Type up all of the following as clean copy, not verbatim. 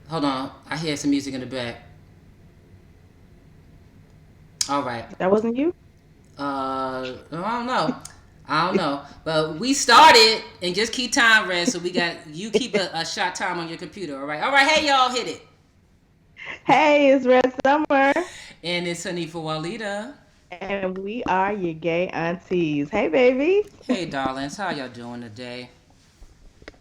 Hold on. I hear some music in the back. All right. That wasn't you? I don't know. I don't know. But we started and just keep time, Red. So we got you keep a shot time on your computer. All right. All right. Hey, y'all, hit it. Hey, it's Red Summer, And it's Honey for Walida. and we are your gay aunties. Hey, babies. Hey, darlings. How y'all doing today?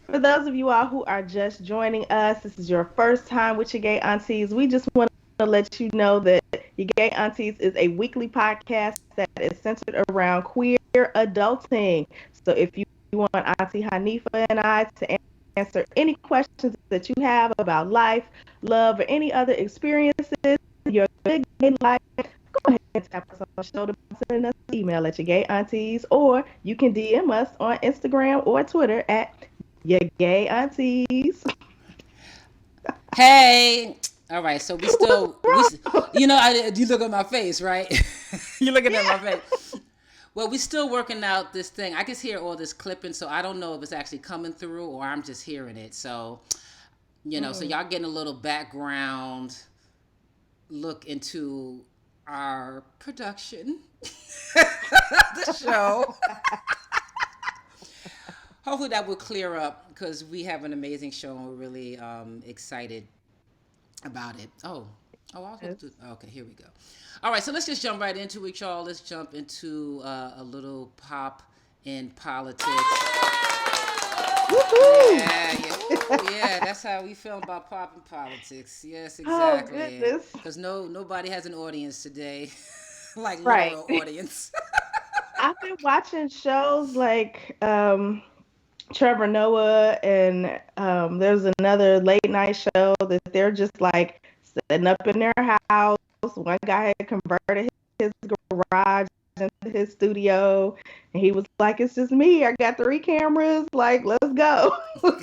For those of you all who are just joining us, this is your first time with your gay aunties. We just want to let you know that your gay aunties is a weekly podcast that is centered around queer adulting. So if you want Auntie Hanifa and I to answer any questions that you have about life, love, or any other experiences, your good gay life, go ahead and tap us on the shoulder by sending us an email at your gay aunties, or you can DM us on Instagram or Twitter at your gay aunties. Hey. All right. So we What's still wrong? you look at my face, right? You looking at my Yeah. face. Well, we still working out this thing. I just hear all this clipping, so I don't know if it's actually coming through or I'm just hearing it. So, so Mm. y'all getting a little background look into our production, the show. Hopefully that will clear up because we have an amazing show and we're really excited about it. Oh, I was supposed to. Yes. Okay, here we go. All right, so let's just jump right into it, y'all. Let's jump into a little pop in politics. Woohoo! Yeah, yeah, ooh, yeah. That's how we feel about pop and politics. Yes, Oh exactly. goodness. Because nobody has an audience today, like Right. literal audience. I've been watching shows like Trevor Noah, and there's another late night show that they're just like setting up in their house. One guy had converted his garage into his studio, and he was like, "It's just me. I got three cameras. Like, let's go."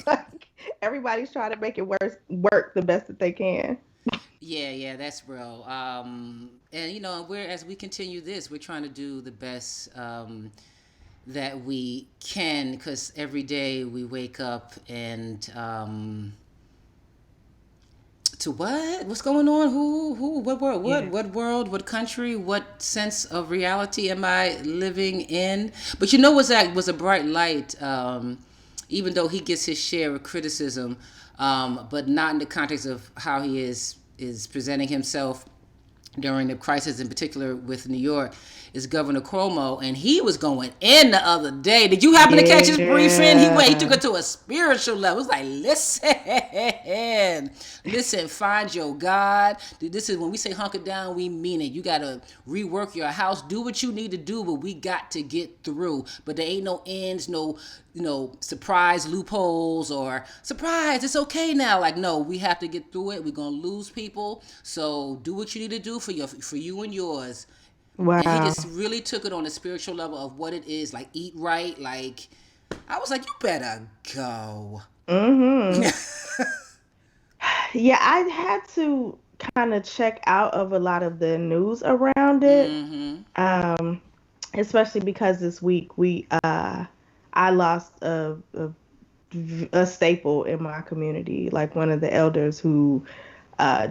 Like, everybody's trying to make it work the best that they can. Yeah, yeah, that's real. And we're as we continue this, we're trying to do the best that we can because every day we wake up and to what? What's going on? Who? What world? What? Yeah. What world? What country? What sense of reality am I living in? But you know what's that was a bright light. Even though he gets his share of criticism, but not in the context of how he is presenting himself during the crisis, in particular with New York, is Governor Cuomo, and he was going in the other day. Did you happen to catch his briefing? He took Yeah. it to a spiritual level. It's like, listen, find your God. This is when we say hunker down, we mean it. You gotta rework your house, do what you need to do, but we got to get through. But there ain't no ends, no surprise loopholes or surprise, it's okay now. Like, no, we have to get through it. We're gonna lose people. So do what you need to do for you and yours. And he Wow. just really took it on a spiritual level of what it is, like eat right. Like I was like, you better go. Mhm. Yeah, I had to kind of check out of a lot of the news around it. Mm-hmm. Um, Especially because this week I lost a staple in my community, like one of the elders who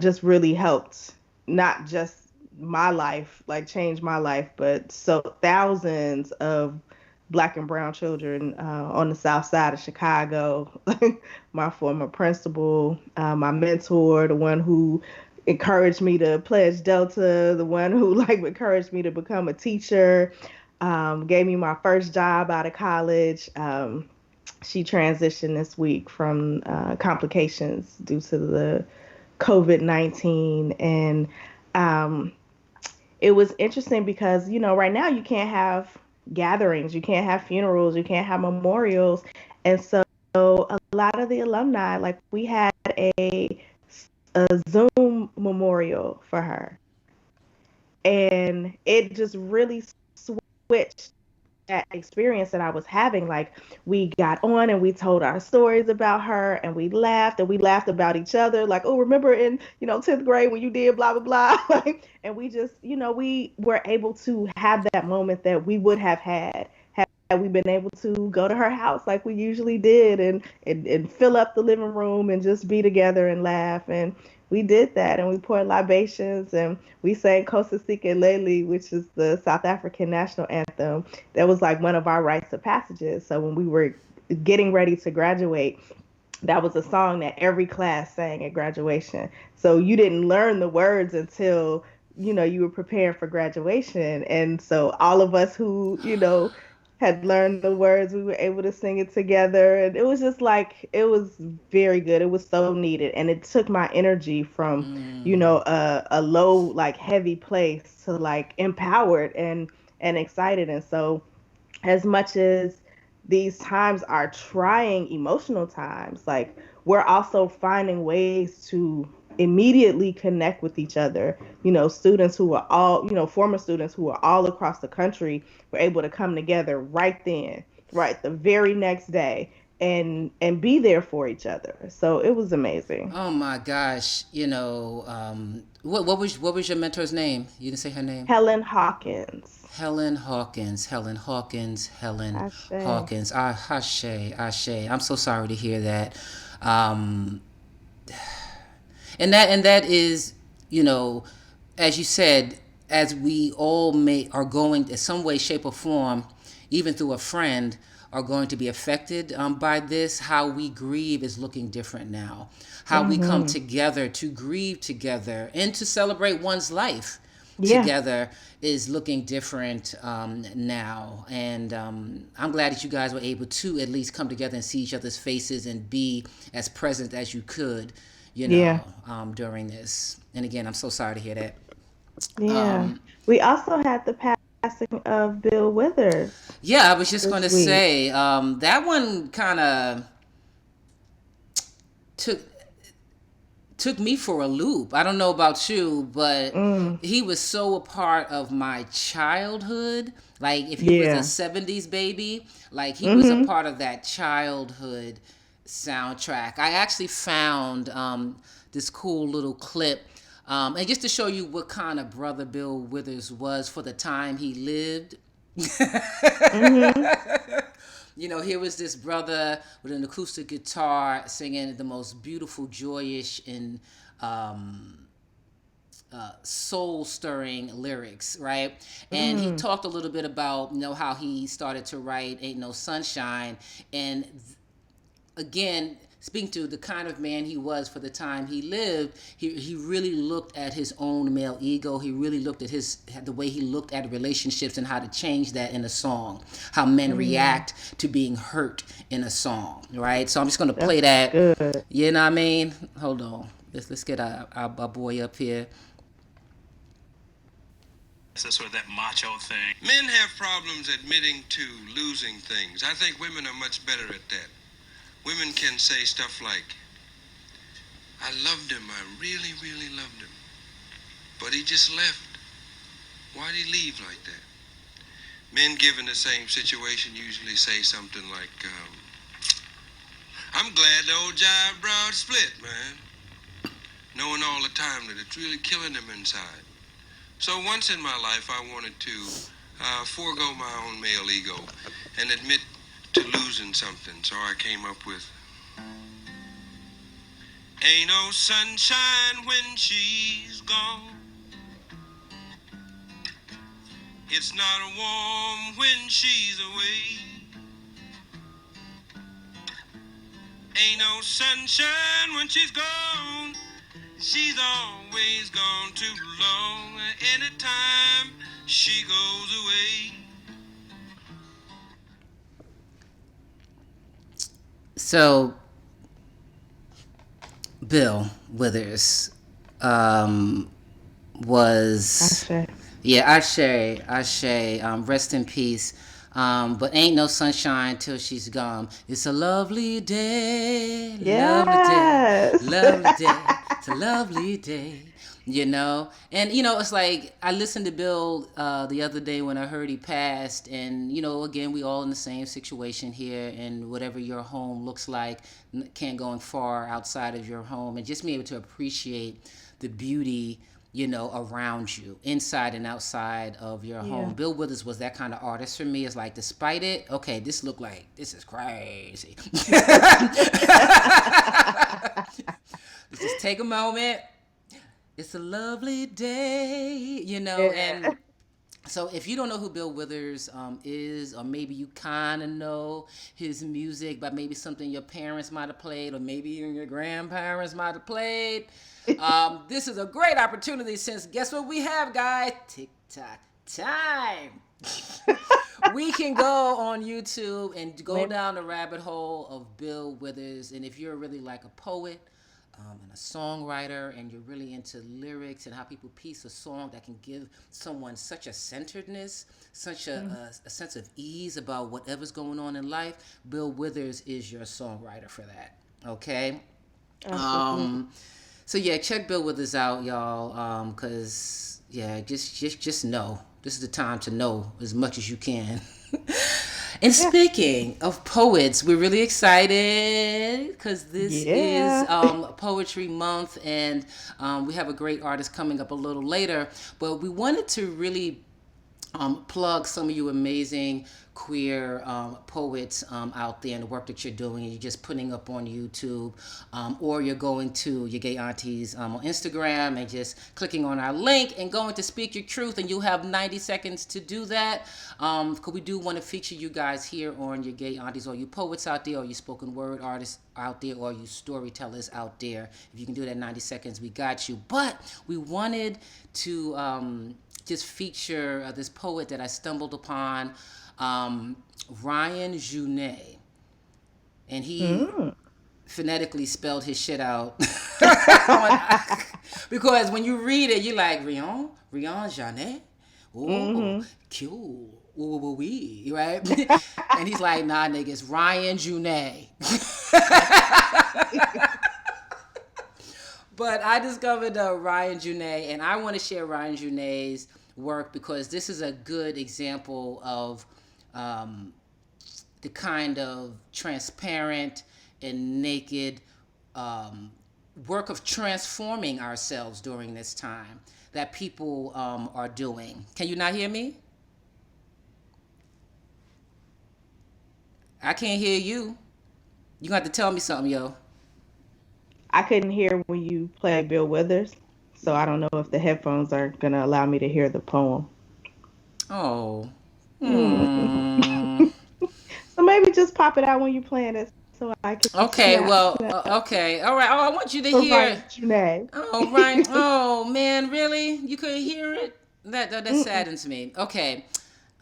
just really helped not just my life, like change my life, but so thousands of black and brown children on the south side of Chicago. My former principal, my mentor, the one who encouraged me to pledge Delta, the one who like encouraged me to become a teacher, gave me my first job out of college. She transitioned this week from complications due to the COVID-19. And um, it was interesting because, right now you can't have gatherings, you can't have funerals, you can't have memorials. And so a lot of the alumni, like we had a Zoom memorial for her. And it just really switched that experience that I was having. Like we got on and we told our stories about her and we laughed about each other. Like, oh, remember in, 10th grade when you did blah, blah, blah. Like, and we just, we were able to have that moment that we would have had we've been able to go to her house like we usually did, and fill up the living room and just be together and laugh. And we did that, and we poured libations, and we sang Kosasike Lele, which is the South African national anthem. That was like one of our rites of passages. So when we were getting ready to graduate, that was a song that every class sang at graduation. So you didn't learn the words until, you were preparing for graduation. And so all of us who, had learned the words, we were able to sing it together. And it was just like, it was very good. It was so needed. And it took my energy from, a low, like heavy place to like empowered and excited. And so as much as these times are trying emotional times, like we're also finding ways to immediately connect with each other. Students who are all, former students who are all across the country were able to come together right then, right the very next day, and be there for each other. So it was amazing. Oh my gosh, what was your mentor's name? You didn't say her name. Helen Hawkins. Helen Hawkins, Helen Hawkins, Helen Ashe. Hawkins. Ah, Ashe, Ashe. I'm so sorry to hear that. Um, and that is, you know, as you said, as we all may are going in some way, shape, or form, even through a friend, are going to be affected by this. How we grieve is looking different now. How we come Hmm. together to grieve together and to celebrate one's life Yeah. together is looking different now. And I'm glad that you guys were able to at least come together and see each other's faces and be as present as you could, Yeah. during this. And again, I'm so sorry to hear that. Yeah. Um, We also had the passing of Bill Withers yeah, I was just going this to week. say that one kind of took took me for a loop. I don't know about you, but Mm. he was so a part of my childhood. Like if he was a Yeah. 70s baby, like he was a Hmm. part of that childhood soundtrack. I actually found this cool little clip. And just to show you what kind of brother Bill Withers was for the time he lived. Hmm. Here was this brother with an acoustic guitar singing the most beautiful, joyous, and soul stirring lyrics, right? And he Mm. talked a little bit about, how he started to write Ain't No Sunshine. And again, speaking to the kind of man he was for the time he lived, he really looked at his own male ego. He really looked at the way he looked at relationships and how to change that in a song, how men Mm. react to being hurt in a song, right? So I'm just gonna play That's that. good. You know what I mean? Hold on. Let's get our boy up here. So sort of that macho thing. Men have problems admitting to losing things. I think women are much better at that. Women can say stuff like, I loved him, I really, really loved him. But he just left. Why'd he leave like that? Men given the same situation usually say something like, I'm glad the old jive broad split, man. Knowing all the time that it's really killing them inside. So once in my life, I wanted to forego my own male ego and admit to losing something. So I came up with, ain't no sunshine when she's gone. It's not warm when she's away. Ain't no sunshine when she's gone. She's always gone too long. Anytime she goes away. So Bill Withers was, Ashe. yeah, Ashe, rest in peace. But ain't no sunshine till she's gone. It's a lovely day, lovely day, Yes. lovely day. It's a lovely day. And it's like I listened to Bill the other day when I heard he passed, and again, we all in the same situation here, and whatever your home looks like can't go far outside of your home, and just be able to appreciate the beauty around you, inside and outside of your home. Yeah. Bill Withers was that kind of artist for me. It's like, despite it, okay, this is crazy. Just take a moment. It's a lovely day, Yeah. and so if you don't know who Bill Withers is, or maybe you kind of know his music, but maybe something your parents might have played, or maybe even your grandparents might have played, this is a great opportunity, since guess what we have, guys? TikTok time. We can go on YouTube and go Wait. down the rabbit hole of Bill Withers. And if you're really like a poet and a songwriter, and you're really into lyrics and how people piece a song that can give someone such a centeredness, such a sense of ease about whatever's going on in life, Bill Withers is your songwriter for that. Okay? Absolutely. Um, so yeah, check Bill Withers out, y'all. Cause yeah, just know this is the time to know as much as you can. And Yeah. speaking of poets, we're really excited because this is Yeah. Poetry Month, and we have a great artist coming up a little later. But we wanted to really plug some of you amazing queer poets out there and the work that you're doing, and you're just putting up on YouTube, or you're going to your gay aunties on Instagram and just clicking on our link and going to speak your truth, and you'll have 90 seconds to do that, because we do want to feature you guys here on your gay aunties, or you poets out there, or you spoken word artists out there, or you storytellers out there. If you can do that 90 seconds, we got you. But we wanted to just feature this poet that I stumbled upon, Ryan Junet, and he Mm. phonetically spelled his shit out. Because when you read it, you're like, Rion Janet, oh, Mm-hmm. cool, ooh, wee, right? And he's like, nah, nigga, it's Ryan Junet. But I discovered Ryan Junet, and I want to share Ryan Junet's work because this is a good example of um, the kind of transparent and naked work of transforming ourselves during this time that people are doing. Can you not hear me? I can't hear you. You got to tell me something, yo. I couldn't hear when you played Bill Withers, so I don't know if the headphones are gonna allow me to hear the poem. Oh. Mm. Hmm. So maybe just pop it out when you're playing it, so I can Okay, well, okay, all right. Oh, I want you to for hear. Ryan Janae. Oh, right. Oh, man, really? You couldn't hear it? That Mm-mm. saddens me. Okay.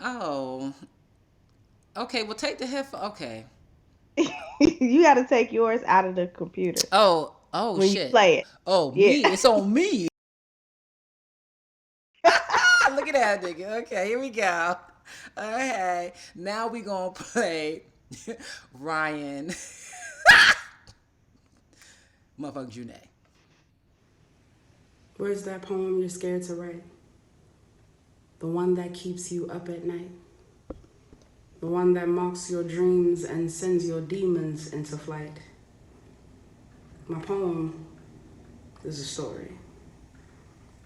Oh, okay. Well, take the headphone. Okay. You got to take yours out of the computer Oh, when you shit. play it. Oh, Yeah. me. It's on me. Look at that nigga. Okay, here we go. Okay. Now we gonna play Ryan motherfucking Janae. Where's that poem you're scared to write? The one that keeps you up at night? The one that mocks your dreams and sends your demons into flight? My poem is a story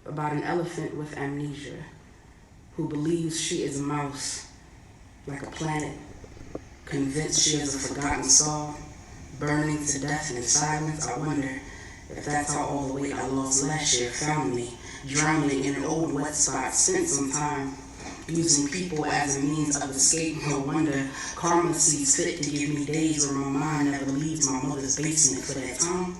about an elephant with amnesia who believes she is a mouse, like a planet, convinced she is a forgotten soul, burning to death in silence. I wonder if that's how all the weight I lost last year found me, drowning in an old wet spot. Spent some time using people as a means of escape. No wonder karma sees fit to give me days where my mind never leaves my mother's basement. For that time,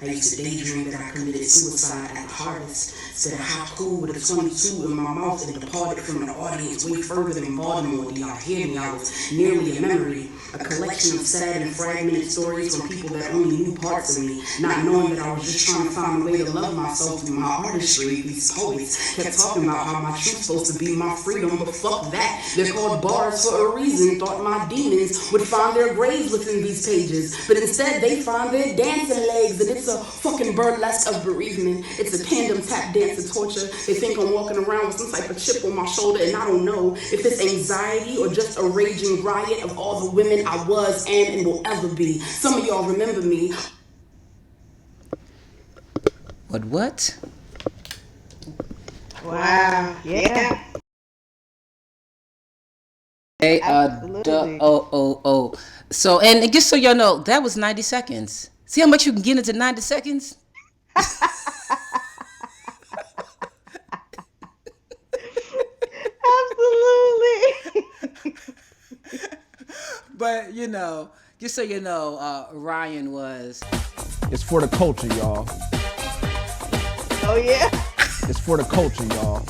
I used to daydream that I committed suicide at the harvest. Said how cool with a 22 in my mouth and departed from the audience way further than Baltimore. Do y'all hear me? I was nearly a memory, a collection of sad and fragmented stories from people that only knew parts of me, not knowing that I was just trying to find a way to love myself through my artistry. These poets kept talking about how my truth's supposed to be my freedom, but fuck that. They're called bars for a reason. Thought my demons would find their graves within these pages, but instead they find their dancing legs, and it's a fucking burlesque of bereavement. It's a tandem tap dance of torture. They think I'm walking around with some type of chip on my shoulder, and I don't know if it's anxiety or just a raging riot of all the women I was, am, and will ever be. Some of y'all remember me. What? Wow. Wow. Yeah. Yeah. Absolutely. So, and just so y'all know, that was 90 seconds. See how much you can get into 90 seconds? Absolutely. But, just so you know, Ryan was. It's for the culture, y'all. Oh yeah. It's for the culture, y'all.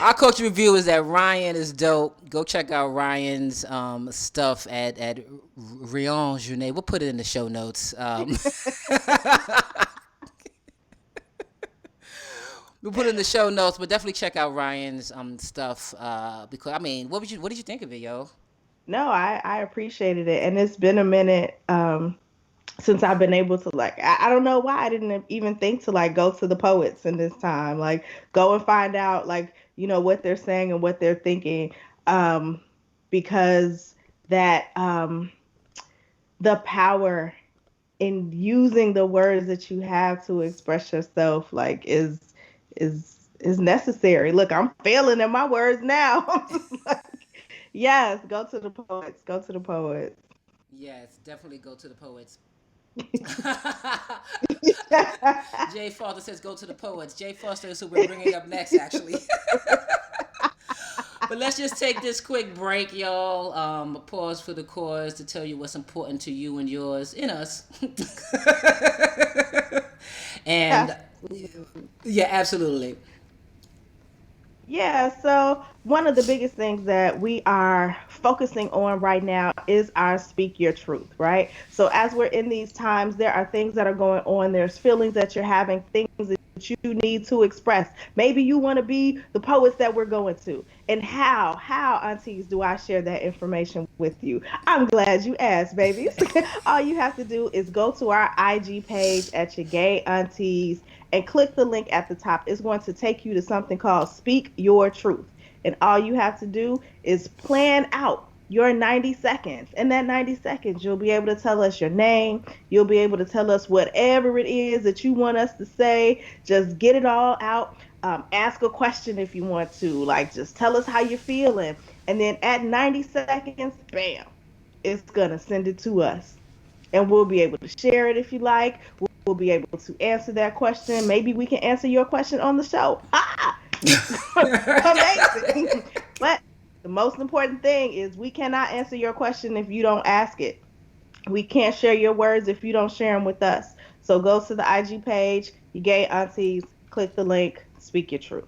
Our culture review is that Ryan is dope. Go check out Ryan's stuff at Rion Junet. We'll put it in the show notes. We'll put it in the show notes, but definitely check out Ryan's stuff. Because I mean, what did you think of it, yo? No, I appreciated it, and it's been a minute since I've been able to like. I don't know why I didn't even think to like go to the poets in this time, like go and find out like what they're saying and what they're thinking, because that the power in using the words that you have to express yourself like is necessary. Look, I'm failing in my words now. Like, yes, go to the poets. Go to the poets. Yes, definitely go to the poets. Jay Foster says go to the poets. Jay Foster is who we're bringing up next, actually. But let's just take this quick break, y'all. Pause for the cause to tell you what's important to you and yours in us. And Absolutely. yeah, absolutely. Yeah, so one of the biggest things that we are focusing on right now is our speak your truth, right? So as we're in these times, there are things that are going on, there's feelings that you're having, things that you need to express. Maybe you want to be the poets that we're going to. And how, aunties, do I share that information with you? I'm glad you asked, babies. All you have to do is go to our IG page at your gay aunties and click the link at the top. It's going to take you to something called Speak Your Truth. And all you have to do is plan out your 90 seconds. In that 90 seconds, you'll be able to tell us your name. You'll be able to tell us whatever it is that you want us to say. Just get it all out. Ask a question if you want to. Like, just tell us how you're feeling. And then at 90 seconds, bam, it's going to send it to us. And we'll be able to share it if you like. We'll be able to answer that question. Maybe we can answer your question on the show. Ah! Amazing. But the most important thing is we cannot answer your question if you don't ask it. We can't share your words if you don't share them with us. So go to the IG page, you gay aunties, click the link, speak your truth.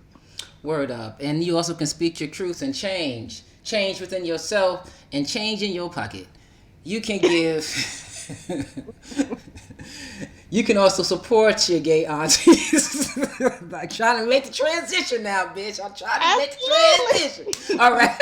Word up. And you also can speak your truth and change. Change within yourself and change in your pocket. You can give. You can also support your gay aunties by trying to make the transition now, bitch. I'm trying to make the transition. All right.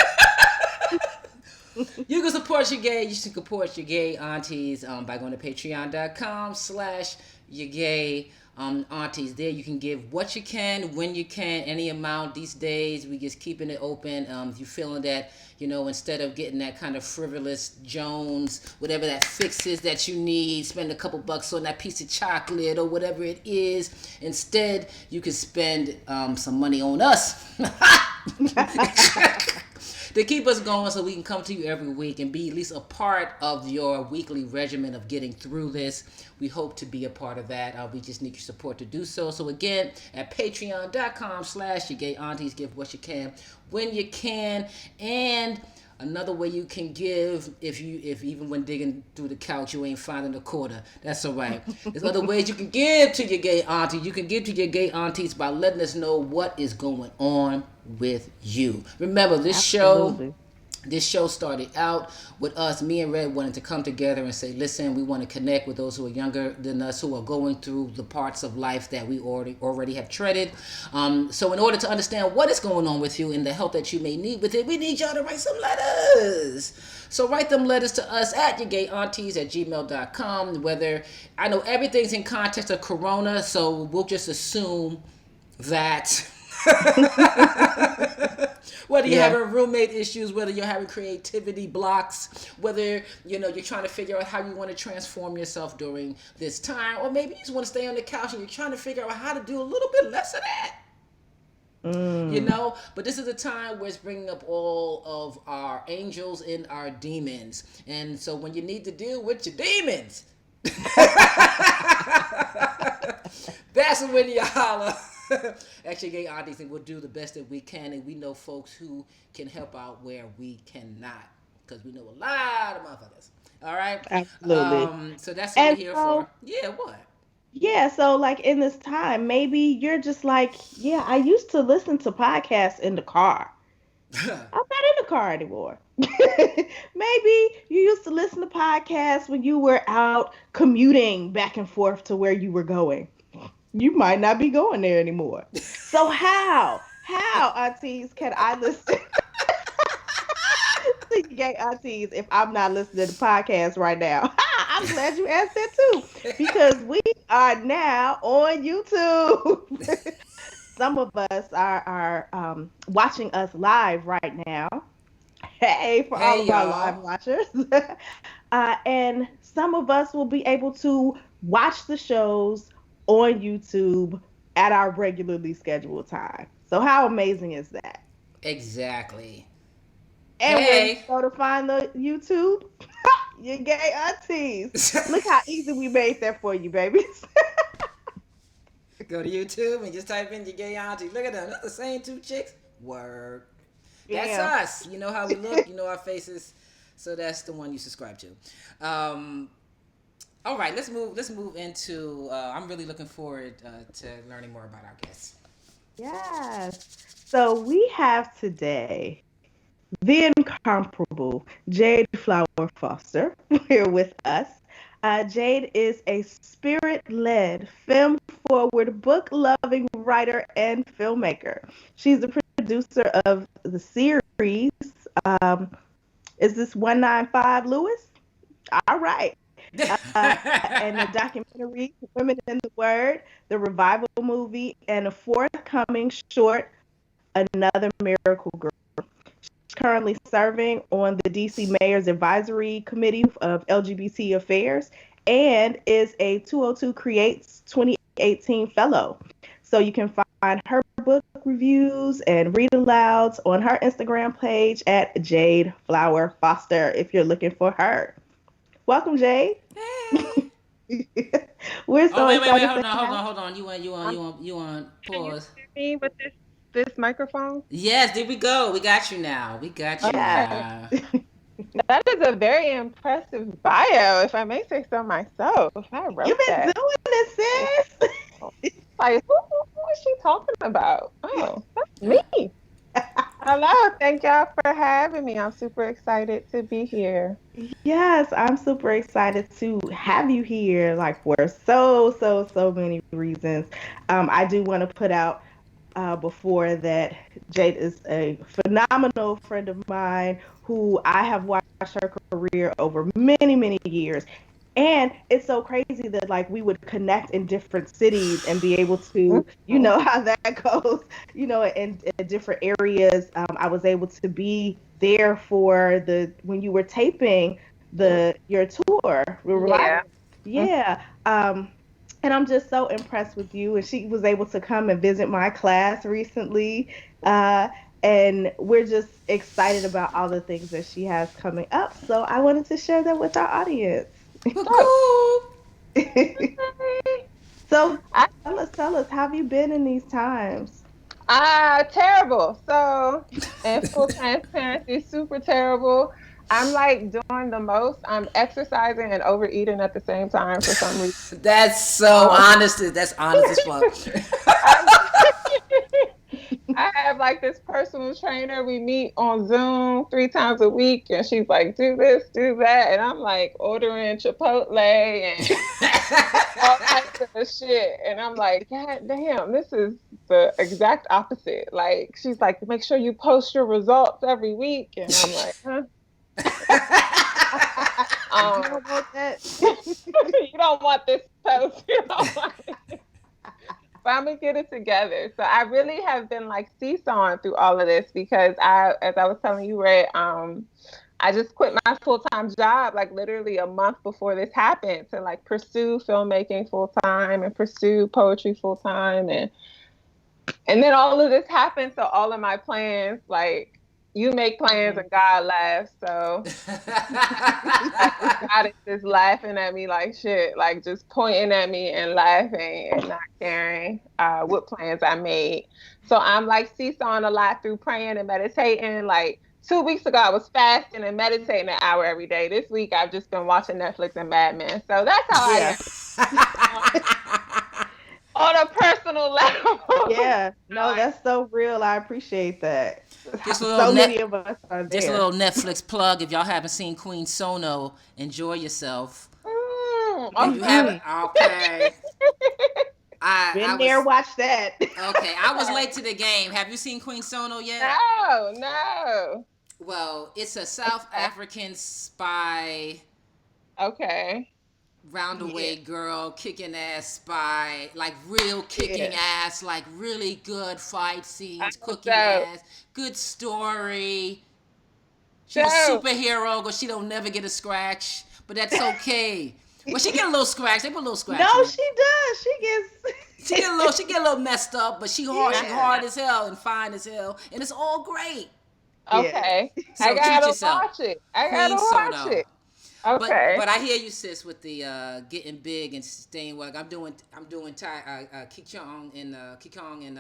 You can support your gay. You can support your gay aunties by going to patreon.com/your gay aunties. There you can give what you can, when you can, any amount. These days we just keeping it open. If you're feeling that, instead of getting that kind of frivolous Jones, whatever that fix is that you need, spend a couple bucks on that piece of chocolate or whatever it is. Instead, you can spend some money on us. To keep us going so we can come to you every week and be at least a part of your weekly regimen of getting through this. We hope to be a part of that. We just need your support to do so. So again, at patreon.com/your gay aunties, give what you can when you can. And another way you can give, if even when digging through the couch you ain't finding a quarter, that's all right. There's other ways you can give to your gay auntie. You can give to your gay aunties by letting us know what is going on with you. Remember, Absolutely. this show started out with us, me and Red, wanting to come together and say, listen, we want to connect with those who are younger than us, who are going through the parts of life that we already have treaded. So in order to understand what is going on with you and the help that you may need with it, we need y'all to write some letters. So write them letters to us at yourgayaunties@gmail.com. Whether, I know everything's in context of Corona, so we'll just assume that whether you're Yeah. having roommate issues, whether you're having creativity blocks, whether you're trying to figure out how you want to transform yourself during this time, or maybe you just want to stay on the couch and you're trying to figure out how to do a little bit less of that. You Mm. know, but this is a time where it's bringing up all of our angels and our demons. And so when you need to deal with your demons, that's when you holler. Actually, gay aunties, and we'll do the best that we can, and we know folks who can help out where we cannot, because we know a lot of motherfuckers. All right, Absolutely. so that's what we're And here so, for. Yeah, what? yeah, so like in this time, maybe you're just like, yeah, I used to listen to podcasts in the car. I'm not in the car anymore. Maybe you used to listen to podcasts when you were out commuting back and forth to where you were going. You might not be going there anymore. So how, aunties, can I listen to gay aunties if I'm not listening to podcasts right now? I'm glad you asked that too, because we are now on YouTube. Some of us are watching us live right now. Hey, for all Hey, of our live y'all. watchers. And some of us will be able to watch the shows on YouTube at our regularly scheduled time. So, how amazing is that? Exactly. And where you Hey. go to find the YouTube? Your gay aunties. Look how easy we made that for you, babies. Go to YouTube and just type in your gay auntie. Look at them. That's the same two chicks. Word. That's Yeah. us. You know how we look. You know our faces. So that's the one you subscribe to. Um, all right, let's move. Let's move into. I'm really looking forward to learning more about our guests. Yes. So we have today the incomparable Jade Flower Foster here with us. Jade is a spirit led, film forward, book loving writer and filmmaker. She's the producer of the series. Um, is this 195 Lewis? All right. And the documentary Women in the Word, the revival movie, and a forthcoming short, Another Miracle Girl. Currently serving on the DC Mayor's Advisory Committee of LGBT Affairs and is a 202 Creates 2018 Fellow. So you can find her book reviews and read alouds on her Instagram page at Jade Flower Foster if you're looking for her. Welcome, Jade. Hey. We're Oh so wait, excited hold to on, have. hold on. Um, You want can you pause. hear me with this microphone? Yes, there we go. We got you now. We got you Yes. now. That is a very impressive bio, if I may say so myself. I You've wrote been that. doing this, Like, sis. like who is she talking about? Oh, that's me. Hello, thank y'all for having me. I'm super excited to be here. Yes, I'm super excited to have you here, like for so many reasons. I do want to put out before that Jade is a phenomenal friend of mine who I have watched her career over many years. And it's so crazy that like we would connect in different cities and be able to, you Mhm. know, how that goes, in different areas. I was able to be there for the when you were taping the your tour, Yeah. Revival. Yeah. And I'm just so impressed with you. And she was able to come and visit my class recently. Uh, and we're just excited about all the things that she has coming up. So I wanted to share that with our audience. Dope. So I tell us, how have you been in these times? terrible. So, in full transparency, super terrible. I'm like doing the most. I'm exercising and overeating at the same time for some reason. That's so Um, honest. That's honest as fuck. I'm, I have like this personal trainer. We meet on Zoom 3 times a week, and she's like, "Do this, do that," and I'm like ordering Chipotle and all types of shit. And I'm like, God damn, this is the exact opposite. Like, she's like, make sure you post your results every week. And I'm like, huh? You Um, don't want that. you don't want this post. You don't want it. But I'm gonna get it together. So I really have been like seesawing through all of this because as I was telling you, Ray, I just quit my full-time job like literally a month before this happened to like pursue filmmaking full time and pursue poetry full time. And And then all of this happened, so all of my plans, like you make plans and God laughs. So like God is just laughing at me like shit, like just pointing at me and laughing and not caring what plans I made. So I'm like seesawing a lot through praying and meditating. Like 2 weeks ago, I was fasting and meditating an hour every day. This week, I've just been watching Netflix and Mad Men. So that's how I Yeah. am on a personal level. Yeah. No, Like, that's so real. I appreciate that. Just a little So many net, of us are just a there. little Netflix plug. If y'all haven't seen Queen Sono, enjoy yourself. If you haven't, Mm-mm. okay. I Been there, was watch that. okay. I was late to the game. Have you seen Queen Sono yet? no, no. Well, it's a South African spy Okay. Yeah. roundaway girl, kicking ass spy, like real kicking Yeah. ass, like really good fight scenes, cooking So, ass, good story. She was so, superhero, but she don't never get a scratch, but that's okay. Well, she get a little scratch. They put a little scratch in No, it. she does. She She get a little messed up, but she gets. hard as hell and fine as hell, and it's all great. Yeah. okay. I So treat gotta yourself. watch it. I gotta Queen watch Sono. it. Okay. But I hear you, sis, with the getting big and staying well. I'm doing Kikong and Kikong and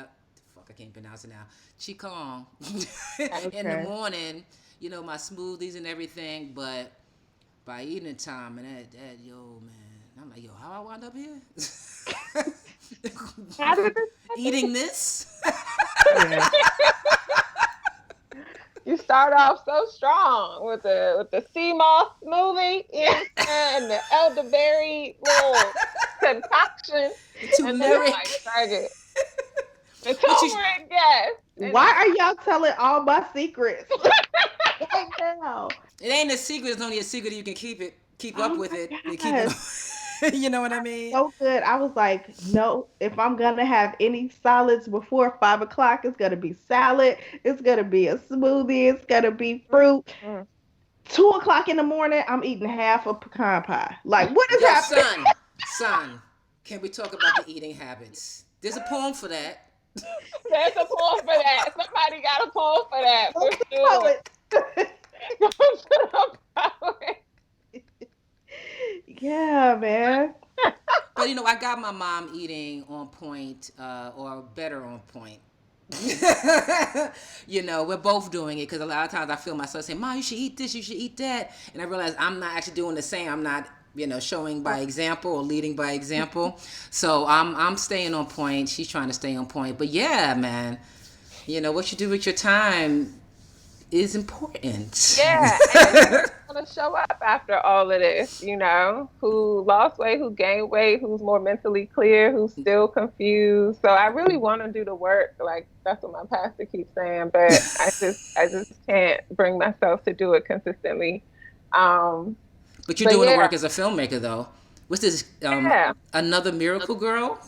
fuck I can't pronounce it now. Qigong in the Okay. morning. You know my smoothies and everything, but by evening time and that yo man, I'm like yo, how I wound up here? How did this Eating this. Yeah. You start off so strong with the sea moss smoothie, you know what I'm saying, and the elderberry little concoction, The and then I'm like, turmeric. tag it. The But you turmeric gas. And Why are y'all telling all my secrets right now? it ain't a secret. It's only a secret you can keep up Oh with my it. You keep gosh. it. You know what I mean? So good. I was like, no, if I'm gonna have any solids before 5 o'clock, it's gonna be salad, it's gonna be a smoothie, it's gonna be fruit. mm, 2 o'clock in the morning, I'm eating half a pecan pie. Like, what is Yo, happening? son, can we talk about the eating habits? There's a poem for that. there's a poem for that. Somebody got a poem for that Go for to the sure. poet. Go to the poet. Yeah, man. But I got my mom eating on point, or better on point. We're both doing it because a lot of times I feel myself saying, "Mom, you should eat this, you should eat that," and I realize I'm not actually doing the same. I'm not, showing by example or leading by example. So I'm staying on point. She's trying to stay on point. But yeah, man, what you do with your time is important. Yeah, and it's gonna show up after all of this, who lost weight, who gained weight, who's more mentally clear, who's still confused. So I really want to do the work. Like that's what my pastor keeps saying, but I just can't bring myself to do it consistently. Um, But you're but doing the yeah, work as a filmmaker, though. What's this? yeah. Another miracle girl?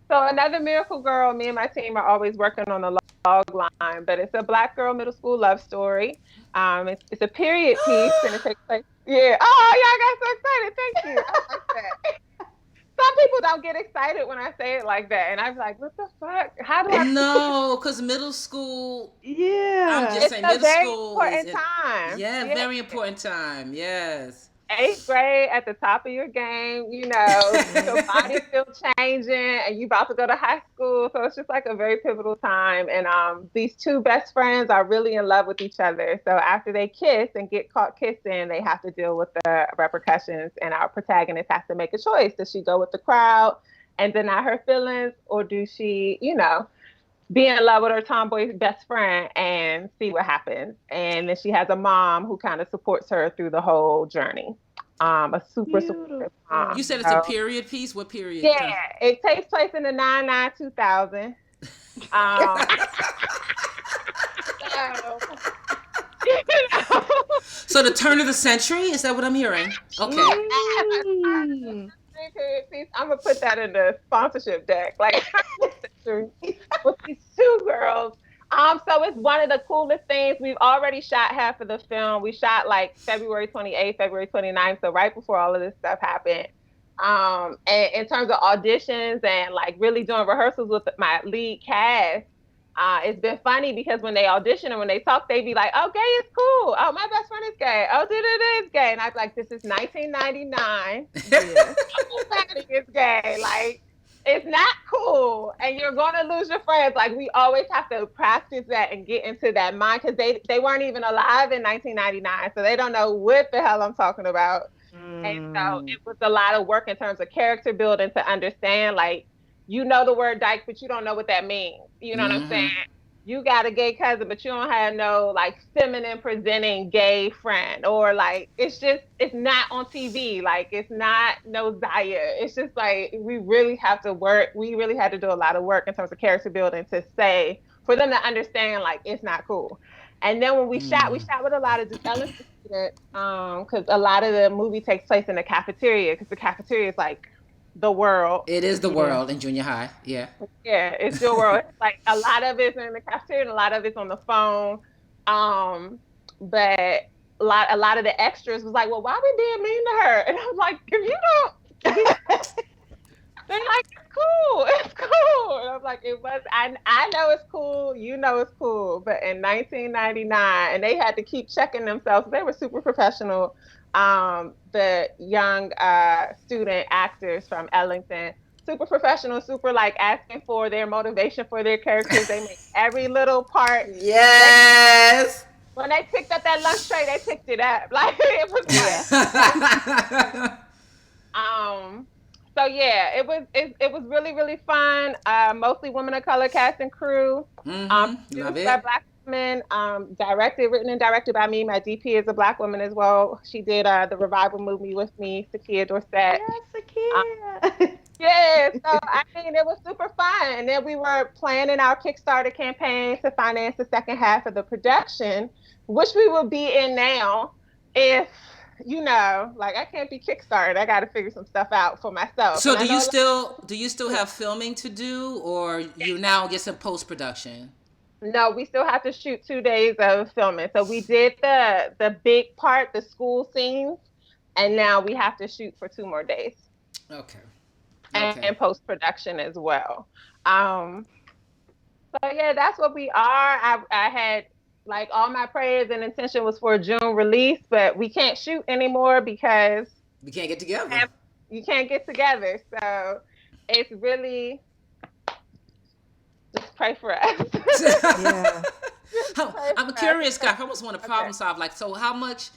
So another miracle girl, me and my team are always working on the log line, but it's a black girl middle school love story. It's a period piece and it takes place. Yeah. Oh, yeah, I got so excited. Thank you. I like that. Some people don't get excited when I say it like that, and I'm like, what the fuck? How do I? No, because middle school, I'm just Yeah. It's saying, a middle very school is, important time. yeah, Yeah. very important time. Yes. Eighth grade at the top of your game, your Mhm. body's still changing and you about to go to high school. So it's just like a very pivotal time. And these two best friends are really in love with each other. So after they kiss and get caught kissing, they have to deal with the repercussions. And our protagonist has to make a choice. Does she go with the crowd and deny her feelings? Or do she, be in love with her tomboy best friend and see what happens. And then she has a mom who kind of supports her through the whole journey. A super supportive You mom. Beautiful. said it's a So, period piece? What period yeah, time? it takes place in the 2000. Um, so, you know, So the turn of the century? Is that what I'm hearing? Okay. Mm. I'm gonna put that in the sponsorship deck. Like with these two girls. So it's one of the coolest things. We've already shot half of the film. We shot like February 28th, February 29th. So right before all of this stuff happened. And in terms of auditions and like really doing rehearsals with my lead cast, it's been funny because when they audition and when they talk, they be like, "Oh, gay is cool. Oh, my best friend is gay. Oh, it is gay." And I'm like, "This is 1999. Yeah. Everybody is gay. Like, it's not cool, and you're gonna lose your friends." Like, we always have to practice that and get into that mind because they weren't even alive in 1999, so they don't know what the hell I'm talking about. And so Mm. it was a lot of work in terms of character building to understand, like, you know the word dyke, but you don't know what that means. You know what I'm saying? Mm-hmm. You got a gay cousin, but you don't have no like feminine presenting gay friend, or like it's not on TV. Like it's not no Zaya. It's just like we really have to work. We really had to do a lot of work in terms of character building to say for them to understand like it's not cool. And then when we shot with a lot of just elementary students, because a lot of the movie takes place in the cafeteria, because the cafeteria is like the world. It is the Yeah. world in junior high. Yeah. Yeah, it's your world. It's like a lot of it's in the cafeteria and a lot of it's on the phone. But a lot of the extras was like, "Well, why we being mean to her?" And I was like, "If you don't," they're like, "It's cool, it's cool." And I was like, "It was. I know it's cool. You know it's cool." But in 1999, and they had to keep checking themselves. They were super professional. The young student actors from Ellington, super professional, super like asking for their motivation for their characters. They made every little part. They, Yes. when they picked up that lunch tray, they picked it up. Like it was Yeah. like um so yeah, it was really really fun. Mostly women of color cast and crew. Mm-hmm. Love Produced by it. black women. Directed, written and directed by me. My DP is a black woman as well. She did the revival movie with me, Sakia Dorset. Yes, Um, Akia. yeah, so I mean it was super fun. And then we were planning our Kickstarter campaign to finance the second half of the production, which we will be in now if like I can't be Kickstarted. I got to figure some stuff out for myself. So And I know a lot do you still of have filming to do, or you now get some post production? no, we still have to shoot 2 days of filming. So we did the big part, the school scenes, and now we have to shoot for 2 more days Okay. Okay. and post production as well. Um, so yeah, that's what we are. I had like all my prayers and intention was for a June release, but we can't shoot anymore because We can't get together. you can't get together. So it's really just pray for us. Yeah. Just pray I'm for us. curious, guy. I almost want to Okay. problem solve. Like, so how much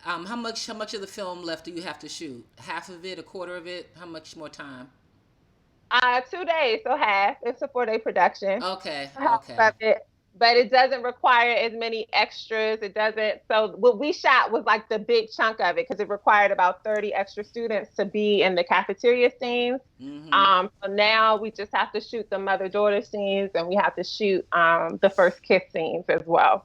of the film left do you have to shoot? Half of it, a quarter of it? How much more time? 2 days, so half. It's a 4-day production. Okay. Half Okay. of it, but it doesn't require as many extras. It doesn't. So what we shot was like the big chunk of it because it required about 30 extra students to be in the cafeteria scenes. Mm-hmm. So now we just have to shoot the mother-daughter scenes, and we have to shoot the first kiss scenes as well.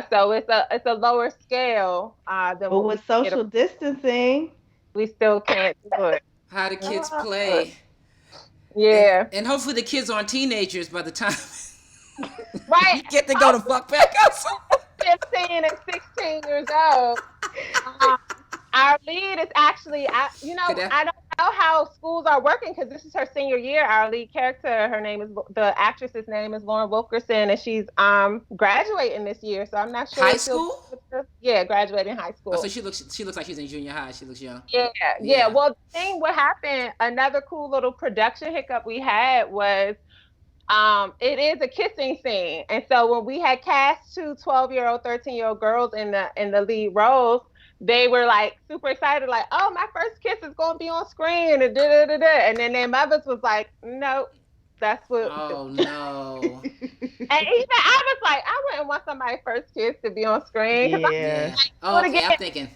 So it's a lower scale than But what we with social did. distancing, We still can't do it. How the kids uh, play. Yeah. And hopefully the kids aren't teenagers by the time Right. you get to go to fuck back outside. 15 and 16 years old. Um, our lead is actually, Could that- I don't know how schools are working because this is her senior year. Our lead character, the actress's name is Lauren Wilkerson, and she's graduating this year. So I'm not sure. High if she'll- school? Yeah, graduating high school. Oh, so she looks like she's in junior high. She looks young. Yeah, Yeah. Well, the thing what happened, another cool little production hiccup we had was it is a kissing scene. And so when we had cast two 12-year-old, 13-year-old girls in the lead roles, they were like super excited, like, "Oh, my first kiss is gonna be on screen," and da da da da. And then their mothers was like, "Nope, that's what." Oh no. And even I was like, I wouldn't want somebody's first kiss to be on screen. 'Cause yeah. Yeah. Do it Okay, again. I'm thinking.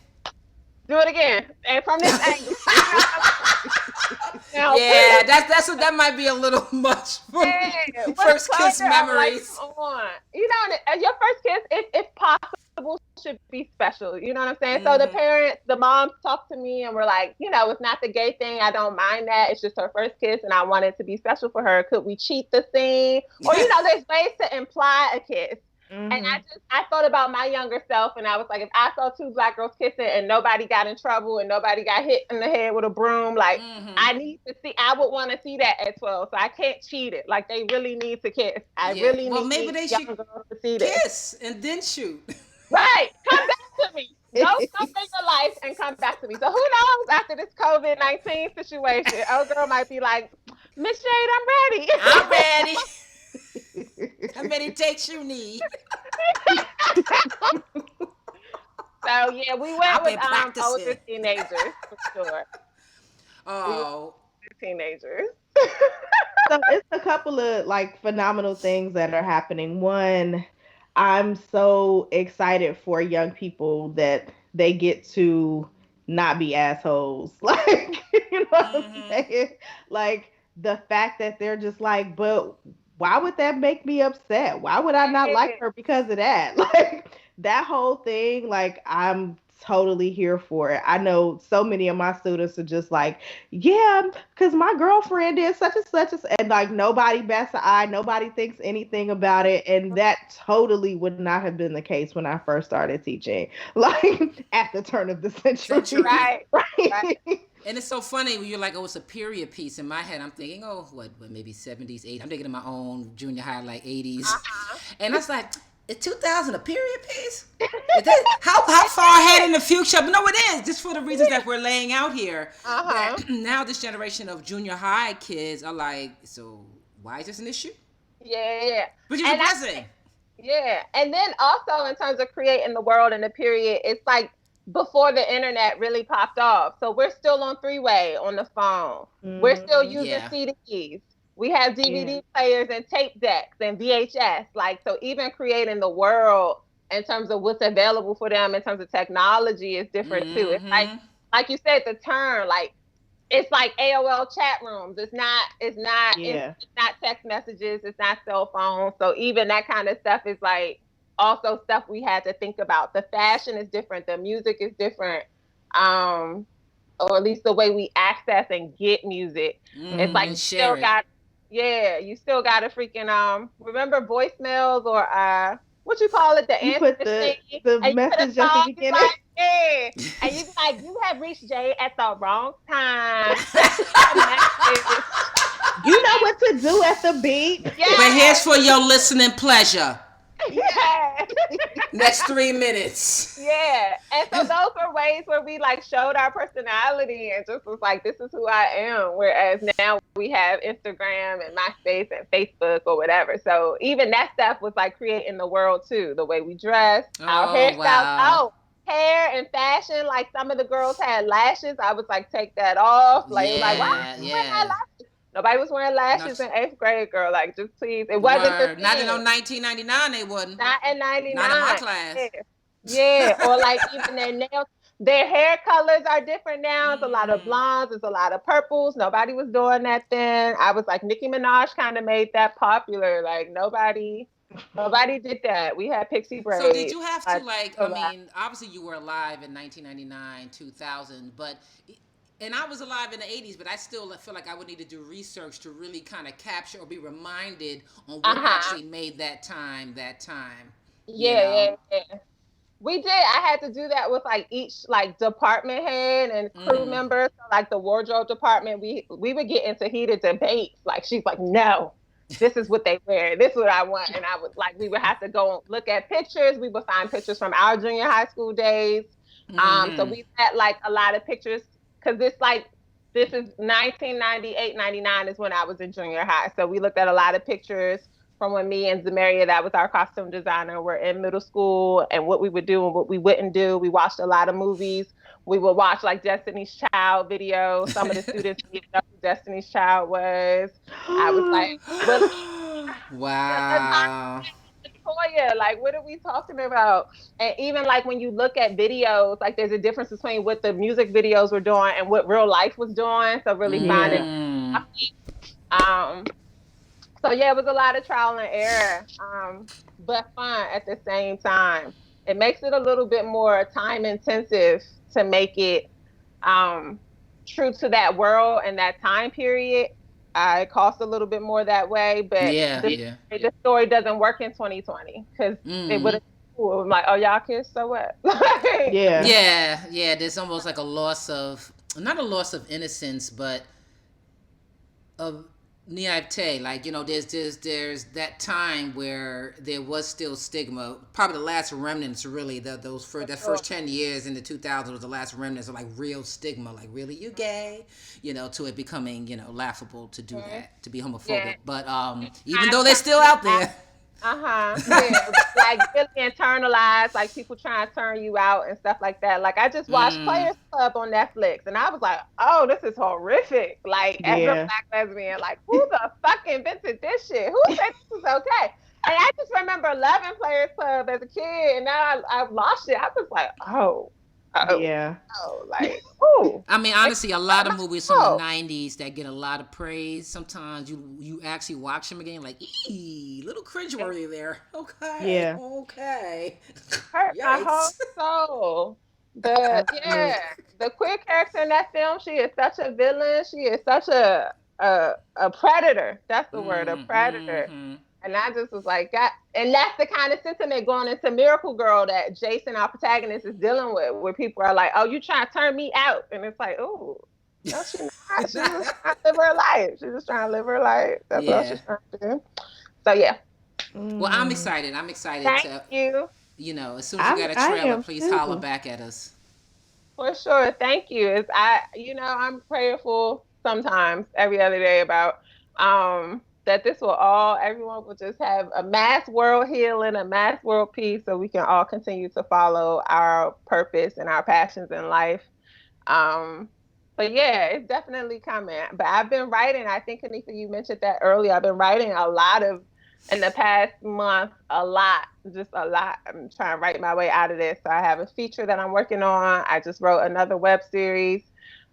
do it again, and from this angle. Now, Yeah, that might be a little much for yeah, what first a kiss pleasure. I'm like, memories. come on. Your first kiss, if possible, should be special. You know what I'm saying? So the Mhm. parents, the moms talked to me and were like, it's not the gay thing. I don't mind that. It's just her first kiss, and I want it to be special for her. Could we cheat the scene? Or, there's ways to imply a kiss. And Mm-hmm. I thought about my younger self, and I was like, if I saw two black girls kissing and nobody got in trouble and nobody got hit in the head with a broom, like Mm-hmm. I need to see. I would want to see that at 12, so I can't cheat it. Like they really need to kiss. I Yeah. really Well, maybe need they should young girls to see this. kiss and then shoot. Right, come back to me. Go somewhere in your life and come back to me. So who knows after this COVID-19 situation? Oh, girl might be like, Miss Jade, I'm ready. I'm ready. How many takes you need? So yeah, we went I've with been older practicing. teenagers for sure. We went Oh. with teenagers. So it's a couple of like phenomenal things that are happening. One, I'm so excited for young people that they get to not be assholes. Like, you know what I'm Mm-hmm. saying? Like the fact that they're just like, but why would that make me upset? Why would I not like Yeah. her because of that? Like that whole thing, like I'm totally here for it. I know so many of my students are just like, yeah, because my girlfriend did such, and like nobody bats an eye, nobody thinks anything about it. And that totally would not have been the case when I first started teaching, like at the turn of the century. Century. Right. Right. Right. And it's so funny when you're like, oh, it's a period piece. In my head, I'm thinking, oh, what maybe 70s, 80s. I'm thinking of my own junior high, like 80s. Uh-huh. And I was like, is 2000 a period piece? Is that, how far ahead in the future? But no, it is. Just for the reasons that we're laying out here. That Uh-huh. now this generation of junior high kids are like, so why is this an issue? Yeah, yeah. Which is a And I blessing. Yeah. And then also in terms of creating the world in the period, it's like before the internet really popped off. So we're still on three-way on the phone. We're still Hmm. using Yeah. CDs. We have Yeah. DVD players and tape decks and VHS. Like, so even creating the world in terms of what's available for them in terms of technology is different too. It's Mm-hmm. like you said, the turn, like it's like AOL chat rooms. Yeah. It's not text messages, it's not cell phones. So even that kind of stuff is like also stuff we had to think about. The fashion is different, the music is different. Um or at least the way we access and get music. It's Mm-hmm. like Hmm. And you still share it. got yeah, you still got to freaking remember voicemails or what you call it, the You answer put machine, the and you put a message at the song, you beginning. like, yeah, and you be like, you have reached Jay at the wrong time. Please leave a message. You know what to do at the beep. But here's Yes, for your listening pleasure. yes. Next 3 minutes. Yeah. And so those were ways where we like showed our personality and just was like, this is who I am. Whereas now we have Instagram and MySpace and Facebook or whatever. So even that stuff was like creating the world too. The way we dress, our Oh, hairstyles. wow. Oh, hair and fashion. Like some of the girls had lashes. I was like, take that off. Like, it was like, why are Yeah, you wearing that yeah. lashes? Nobody was wearing Not lashes in eighth grade, girl. Like, just please. It wasn't the word. Not in no thing. 1999 they wouldn't. Not in Not in my 99. Yeah. class. Yeah. Or like even their nails, their hair colors are different now. It's a lot of Mm-hmm. blondes, it's a lot of purples. Nobody was doing that then. I was like, Nicki Minaj kind of made that popular. Like nobody did that. We had pixie So did braids. you have to Like, like? I so that. mean, obviously you were alive in 1999, 2000, but and I was alive in the 80s, but I still feel like I would need to do research to really kind of capture or be reminded on what Uh-huh. actually made that time that time. You Yeah, know. yeah, yeah. We did. I had to do that with like each like department head and crew Mm-hmm. members. So, like the wardrobe department, we would get into heated debates. Like she's like, no, this is what they wear. This is what I want. And I would like we would have to go look at pictures. We would find pictures from our junior high school days. So Mm-hmm. we had like a lot of pictures because this is 1998, 99 is when I was in junior high. So we looked at a lot of pictures from when me and Zamaria, that was our costume designer, were in middle school and what we would do and what we wouldn't do. We watched a lot of movies. We would watch like Destiny's Child videos. Some of the students didn't even know who Destiny's Child was. I was like, really? Wow. Latoya, like, what are we talking about? And even like when you look at videos, like there's a difference between what the music videos were doing and what real life was doing. So really finding, Yeah. Mm. um, so yeah, it was a lot of trial and error, but fun at the same time. It makes it a little bit more time intensive to make it um, true to that world and that time period. I cost a little bit more that way, but Yeah, the yeah. the story doesn't work in 2020 because it would Mm. have cool. I'm like, oh y'all kids, so what? Like, Yeah. Yeah, yeah. There's almost like a loss of, not a loss of innocence, but of naivete. Like, there's that time where there was still stigma. Probably the last remnants, really. That first 10 years in the 2000s was the last remnants of like real stigma. Like, really, you gay? To it becoming laughable to do mhm. that, to be Yeah. homophobic. But even though they're still out there. Uh-huh. Yeah. Like really internalized, like people trying to turn you out and stuff like that. Like I just watched Mm. Players Club on Netflix and I was like, oh, this is horrific. Like as a Yeah. black lesbian, like who the fuck invented this shit? Who said this is okay? And I just remember loving Players Club as a kid and now I've lost it. I was like, oh, Yeah. like, oh. I mean, Like, honestly, a what lot of my movies from the soul? '90s that get a lot of praise. Sometimes you actually watch them again, like, ee, little cringeworthy there. Okay, Yeah. okay. Hurt my whole Yikes. soul. But Absolutely. yeah, the queer character in that film, she is such a villain. She is such a predator. That's the word, a predator. Mm-hmm. And I just was like, God, and that's the kind of sentiment going into Miracle Girl that Jason, our protagonist, is dealing with, where people are like, "Oh, you trying to turn me out?" And it's like, "Oh, no, she not. She just trying to live her life. She's just trying to live her life. That's all Yeah. she's trying to do." So yeah, Well, I'm Mm. excited. I'm excited thank to, you. as soon as you got a I trailer, am please holler too. back at us. For sure. Thank you. I'm prayerful sometimes every other day about that this will all everyone will just have a mass world healing, a mass world peace so we can all continue to follow our purpose and our passions in life. Um but yeah, it's definitely coming. But I've been writing, I think Kanika, you mentioned that earlier. I've been writing a lot of in the past month, a lot, just a lot. I'm trying to write my way out of this. So I have a feature that I'm working on. I just wrote another web series.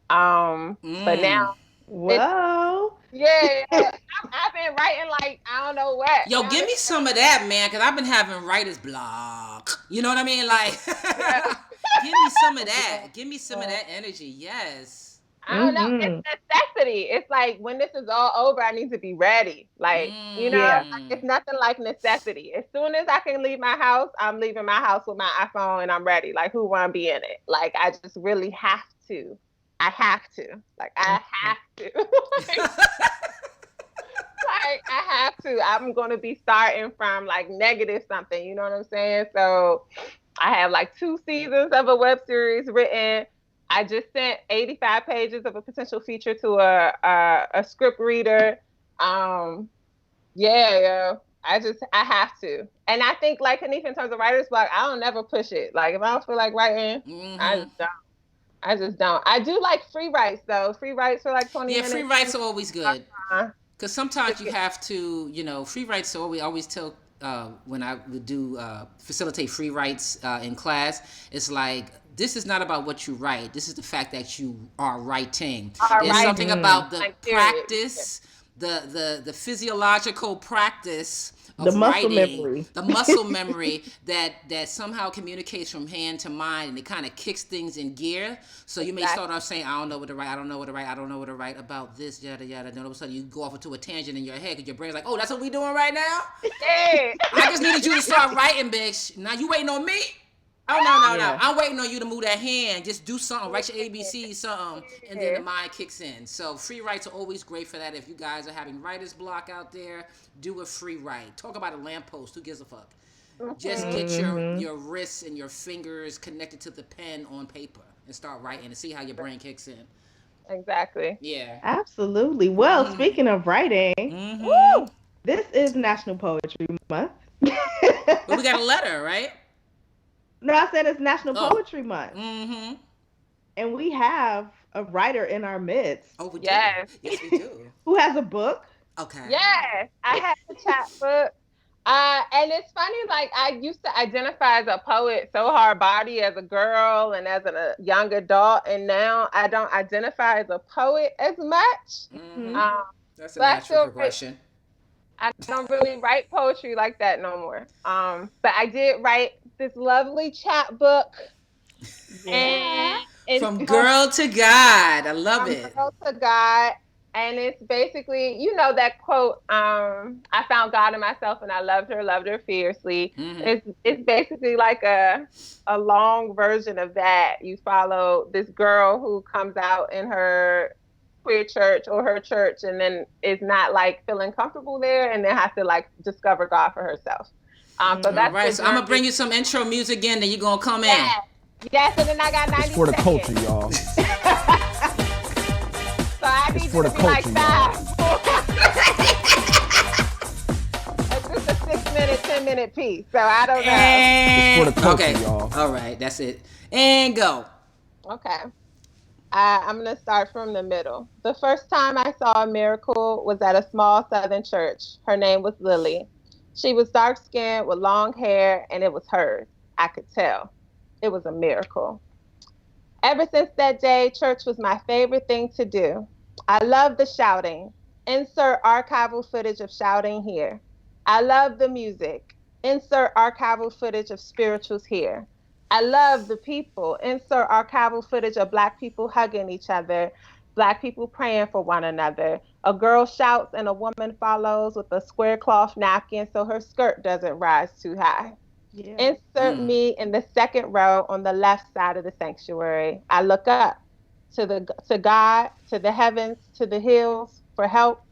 But now Mm. it's Whoa. yeah, I've been writing like I don't know what. Yo, Now give this me is some of that, man, because I've been having writer's block. You know what I mean? Like, yeah. give me some of that. Yeah. Give me some of Yeah. that energy. Yes. I don't know. It's Mhm. necessity. It's like when this is all over, I need to be ready. Like, Yeah. like Mm. it's nothing like necessity. As soon as I can leave my house, I'm leaving my house with my iPhone and I'm ready. Like, who want to be in it? Like, I just really have to. I have to. Like, I have to. Like, I have to. I'm going to be starting from like negative something. You know what I'm saying? So, I have like 2 seasons of a web series written. I just sent 85 pages of a potential feature to a script reader. Um, yeah, yeah. I have to. And I think like Hanif in terms of writer's block, I don't never push it. Like if I don't feel like writing, I Mm-hmm. just don't. I just don't. I do like free writes though. Free writes for like 20 Yeah, free minutes. writes are always good. Uh, Because sometimes just you get- have to, free writes. So we always tell when I would do facilitate free writes in class, it's like this is not about what you write. This is the fact that you are writing. all There's right. something Mhm. about the Like period. practice, the physiological practice The of muscle writing, memory. the muscle memory that somehow communicates from hand to mind, and it kind of kicks things in gear. So you may start Exactly. off saying, "I don't know what to write. I don't know what to write. I don't know what to write about this, yada yada." Then all of a sudden you go off into a tangent in your head because your brain's like, "Oh, that's what we doing right now." Yeah. I just needed you to start writing, bitch. Now you waiting on me? Oh no, no, no. Yeah. I'm waiting on you to move that hand. Just do something. Write your ABC, something, and then the Yeah. mind kicks in. So free writes are always great for that. If you guys are having writer's block out there, do a free write. Talk about a lamppost. Who gives a fuck? Just Mhm. get Mhm. your wrists and your fingers connected to the pen on paper and start writing and see how your brain kicks in. Exactly. Yeah. Absolutely. Well, Mhm. speaking of writing, Mhm. Woo! this is National Poetry Month. But we got a letter, right? No, I said it's National Oh. Poetry Month. Mhm. And we have a writer in our midst Oh, we do. Yes. Yes, we do. who has a book. Okay. Yes, I had the chapbook. And it's funny, like I used to identify as a poet so hard body as a girl and as a young adult, and now I don't identify as a poet as much. Mhm. Mhm. Um, That's a but I natural still write. progression. I don't really write poetry like that no more. But I did write this lovely chapbook, Yeah. and it's From called girl to God. I love From it. Girl to God. And it's basically, that quote, I found God in myself and I loved her fiercely. Mm-hmm. It's basically like a long version of that. You follow this girl who comes out in her queer church or her church and then is not like feeling comfortable there and then has to like discover God for herself. So All that's right, the so I'm gonna bring journey. you some intro music in, then you're gonna come in. Yes. Yes, and then I got It's 90 for the culture, seconds. y'all. So I It's need for you the to be like culture, y'all. 5. It's just a 6 minute, 10-minute piece. So I don't know. It's for And the culture, okay, y'all. all right, that's it. And go. Okay. I'm going to start from the middle. The first time I saw a miracle was at a small southern church. Her name was Lily. She was dark skinned with long hair, and it was hers. I could tell. It was a miracle. Ever since that day, church was my favorite thing to do. I love the shouting. Insert archival footage of shouting here. I love the music. Insert archival footage of spirituals here. I love the people. Insert archival footage of Black people hugging each other, Black people praying for one another. A girl shouts and a woman follows with a square cloth napkin so her skirt doesn't rise too high. Yeah. Insert me in the second row on the left side of the sanctuary. I look up to God, to the heavens, to the hills for help.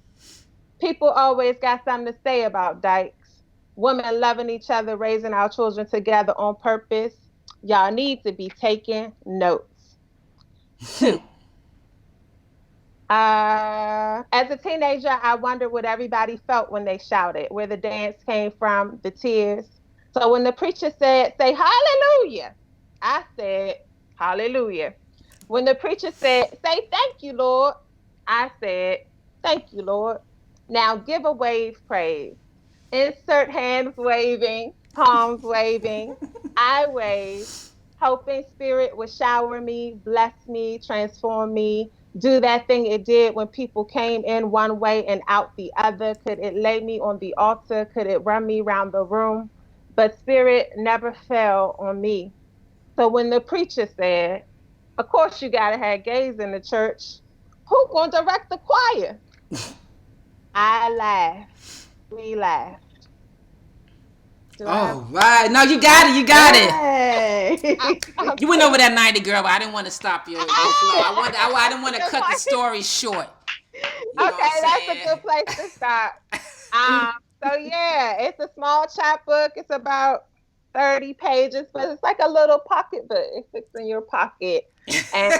People always got something to say about dykes. Women loving each other, raising our children together on purpose. Y'all need to be taking notes. 2. As a teenager, I wondered what everybody felt when they shouted, where the dance came from, the tears. So when the preacher said, say hallelujah, I said, hallelujah. When the preacher said, say thank you, Lord, I said, thank you, Lord. Now give a wave praise. Insert hands waving, palms waving. I wave, hoping spirit would shower me, bless me, transform me, do that thing it did when people came in one way and out the other. Could it lay me on the altar? Could it run me round the room? But spirit never fell on me. So when the preacher said, of course you gotta have gays in the church, who gonna direct the choir? I laughed. We laughed. Do I have All right, no, you got it, you got it. Hey. You went over that 90, girl, but I didn't want to stop your flow. I didn't want to cut the Okay, story short. You know what I'm that's a good saying? place to stop. Um, so yeah, it's a small chapbook. It's about 30 pages, but it's like a little pocket book. It fits in your pocket. And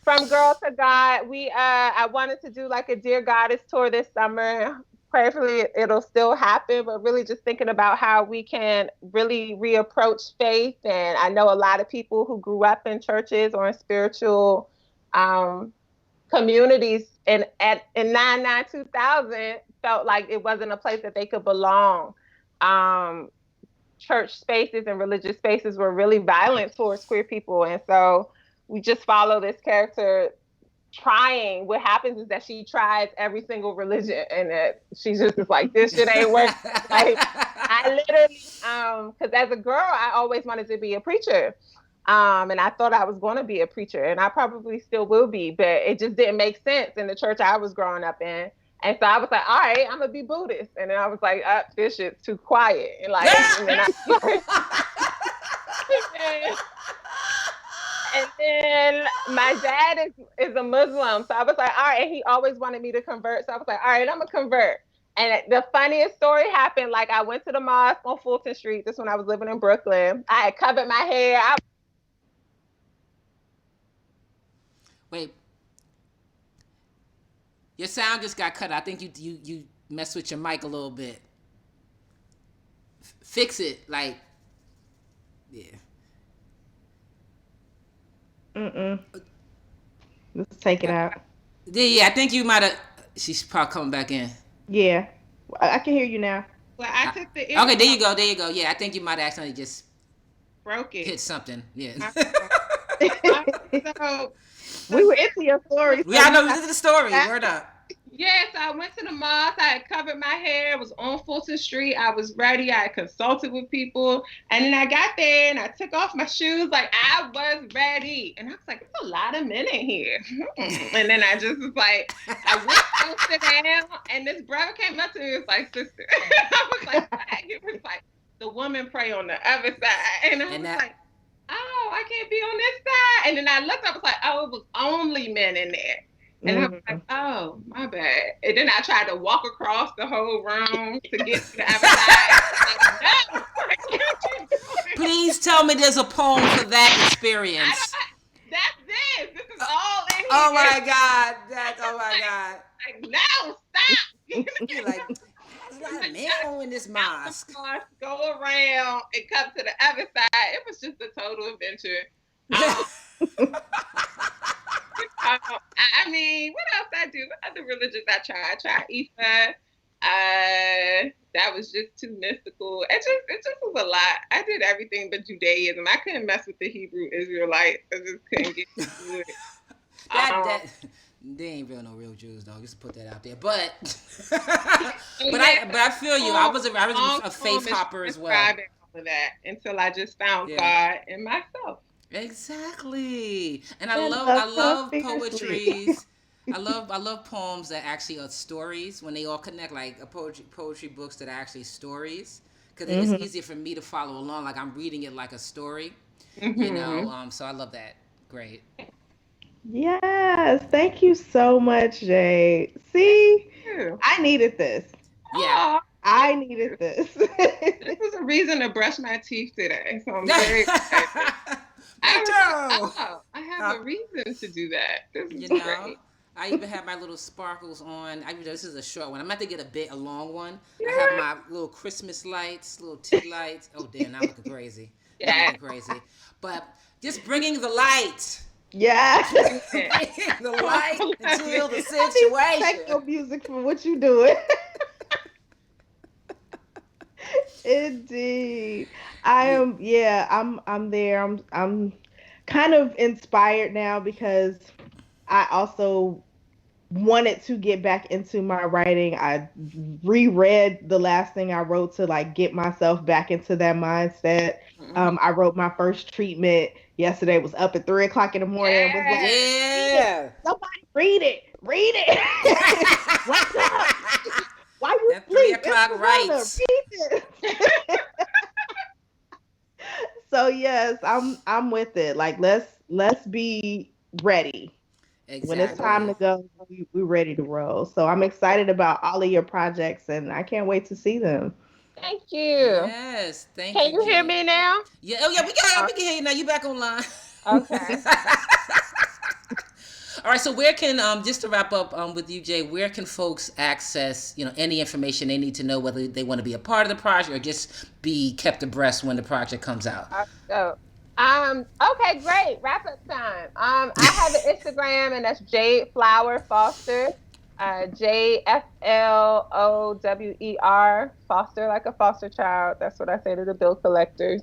from Girl to God, I wanted to do like a Dear Goddess tour this summer. Prayerfully it'll still happen, but really just thinking about how we can really reapproach faith. And I know a lot of people who grew up in churches or in spiritual um, communities in 2000 felt like it wasn't a place that they could belong. Um, Church spaces and religious spaces were really violent towards queer people, and so we just follow this character trying. What happens is that she tries every single religion, and that she just is like, this shit ain't working. Like I literally, because as a girl, I always wanted to be a preacher. And I thought I was going to be a preacher, and I probably still will be, but it just didn't make sense in the church I was growing up in. And so I was like, all right, I'm gonna be Buddhist. And then I was like, this shit's too quiet. And like, and then and then my dad is a Muslim. So I was like, all right, and he always wanted me to convert. So I was like, all right, I'm gonna convert. And the funniest story happened, like I went to the mosque on Fulton Street. This when I was living in Brooklyn. I had covered my hair. Wait, your sound just got cut. I think you messed with your mic a little bit. Fix it, like, yeah. Let's take it out. Yeah, I think you might have. She's probably coming back in. Yeah. I can hear you now. Well, I took the Okay, there you go. There you go. Yeah, I think you might have accidentally just broke it. hit something. Yeah. So We were into your story. Yeah, I know. This is the story. Word up. Yeah, so I went to the mall. I had covered my hair. Was on Fulton Street. I was ready. I had consulted with people, and then I got there and I took off my shoes. Like I was ready, and I was like, "There's a lot of men in here." And then I just was like, I went to sit down, and this brother came up to me and was like, "Sister," I was like, "What?" He was like, "The woman pray on the other side," and I And was that like, "Oh, I can't be on this side." And then I looked up, I was like, "Oh, it was only men in there." And I was like, Mm. oh, my bad. And then I tried to walk across the whole room to get to the other side. Like, no, what you doing? please tell me there's a poem for that I experience. don't, that's this. This is all in Oh here. my God. That's oh my God. Like, no, stop. You're like, there's a lot of men in this Out the mosque. bus, go around, and come to the other side. It was just a total adventure. Um, I mean, what else I do? What other religions I try? I tried Ifa. That was just too mystical. It just was a lot. I did everything but Judaism. I couldn't mess with the Hebrew Israelites. I just couldn't get into it. that Um, they ain't real no real Jews though. Just put that out there. But so yeah, but I feel you. I was long a poem faith is hopper as well. describing all of that until I just found Yeah. God in myself. Exactly. And I I love her love fiercely. poetries. I love poems that actually are stories when they all connect, like a poetry books that are actually stories, because it's Hmm. easier for me to follow along, like I'm reading it like a story, you know. Hmm. So I love that. Great. Yes, thank you so much, Jay. See, I needed this. Yeah. Oh, I needed this. this was a reason to brush my teeth today, so I'm Me very excited. I was like, too. oh, I have Uh, a reason to do that. This you is know. great. I even have my little sparkles on. This is a short one. I'm about to get a long one. I have Yeah. my little Christmas lights, little tea lights. Oh damn, now I'm looking crazy. Now I'm Yeah. looking crazy. But just bringing the light, Yeah. bringing the I light love into the it. I need some situation. techno music for what you doing. Indeed. I Yeah. am, yeah, I'm there. I'm kind of inspired now because I also wanted to get back into my writing. I reread the last thing I wrote to like get myself back into that mindset. Mhm. I wrote my first treatment yesterday. Was up at 3 o'clock in the morning and was like, Yes. read it. Yeah. Somebody read it. Read it. Wake up. Why you That three sleep? It's o'clock Corona. rights. Read this. So yes, I'm with it. Like let's be ready. When it's time to Exactly. go, we're ready to roll. So I'm excited about all of your projects and I can't wait to see them. Thank you. Yes. Thank Can you, you hear Jay. me now? Yeah. Oh yeah. Uh, We can hear you now. You back online. Okay. All right, so where can just to wrap up with you, Jay, where can folks access any information they need to know whether they want to be a part of the project or just be kept abreast when the project comes out? So, okay, great. Wrap up time. I have an Instagram and that's Jade Flower Foster. Jflower Foster, like a foster child. That's what I say to the bill collectors.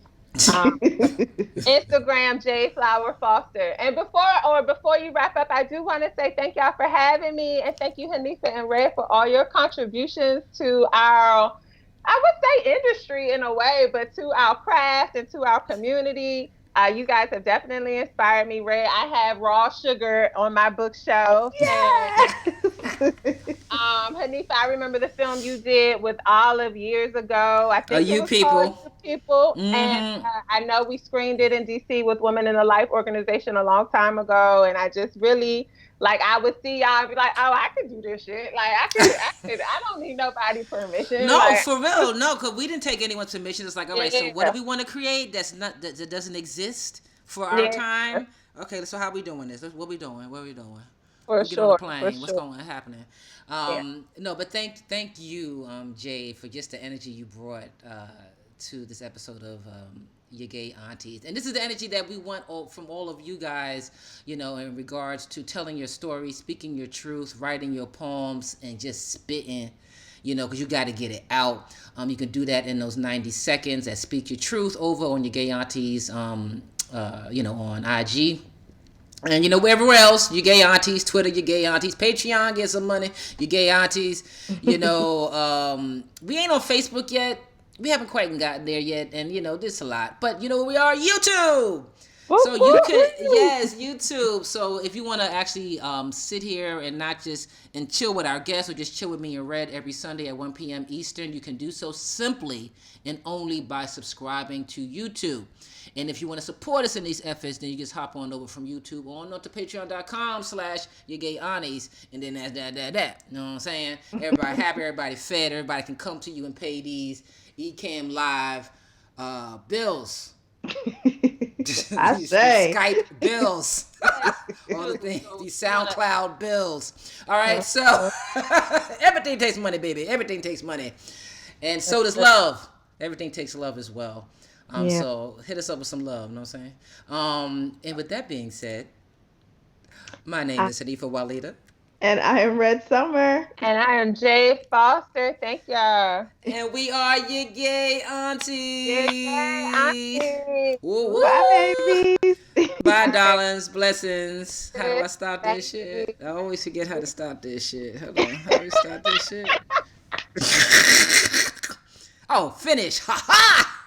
Um, Instagram J Flower Foster. And before you wrap up, I do want to say thank y'all for having me, and thank you, Hanifa and Ray, for all your contributions to our, I would say, industry in a way, but to our craft and to our community. You guys have definitely inspired me, Ray. I have Raw Sugar on my bookshelf, and Yes. Hanifa, I remember the film you did with Olive years ago. I Are think it you was called people? You People. And Mm-hmm. I know we screened it in DC with Women in the Life organization a long time ago. And I just really, like, I would see y'all and be like, oh, I could do this shit. Like, I don't need nobody permission. No, Like, for real, no, because we didn't take anyone's submission. It's like, all right, so what do yeah, we want to create that doesn't exist for our yeah, time? Okay, so how we doing this? What we doing? What we doing? for We get on the sure, for plane. What's sure. going happening? Yeah. No, but thank you, Jay, for just the energy you brought to this episode of Your Gay Aunties, and this is the energy that we want from all of you guys. In regards to telling your story, speaking your truth, writing your poems, and just spitting. Because you got to get it out. You can do that in those 90 seconds at Speak Your Truth over on Your Gay Aunties, on IG. And everywhere else, you gay aunties, Twitter, you gay aunties, Patreon, get some money, you gay aunties. We ain't on Facebook yet. We haven't quite gotten there yet, and this a lot. But we are YouTube. So you could, yes, YouTube. So if you want to actually sit here and not just and chill with our guests or just chill with me and Red every Sunday at 1 p.m. Eastern, you can do so simply and only by subscribing to YouTube. And if you want to support us in these efforts, then you just hop on over from YouTube on to patreon.com/yourgayaunties. And then that's that. You know what I'm saying? Everybody happy, everybody fed, everybody can come to you and pay these Ecamm Live bills. I say Skype bills, all the things, these SoundCloud bills. All right, so everything takes money, baby. Everything takes money, and so does love. Everything takes love as well. So hit us up with some love. You know what I'm saying? And with that being said, my name is Hanifa Walida. And I am Red Summer. And I am Jay Foster. Thank y'all. And we are your gay aunties. Yay, aunties. Woo, woo. Bye, babies. Bye, darlings. Blessings. How do I start this Thank shit? I always forget how to start this shit. Hold on. How do we start this shit? Oh, finish. Ha ha!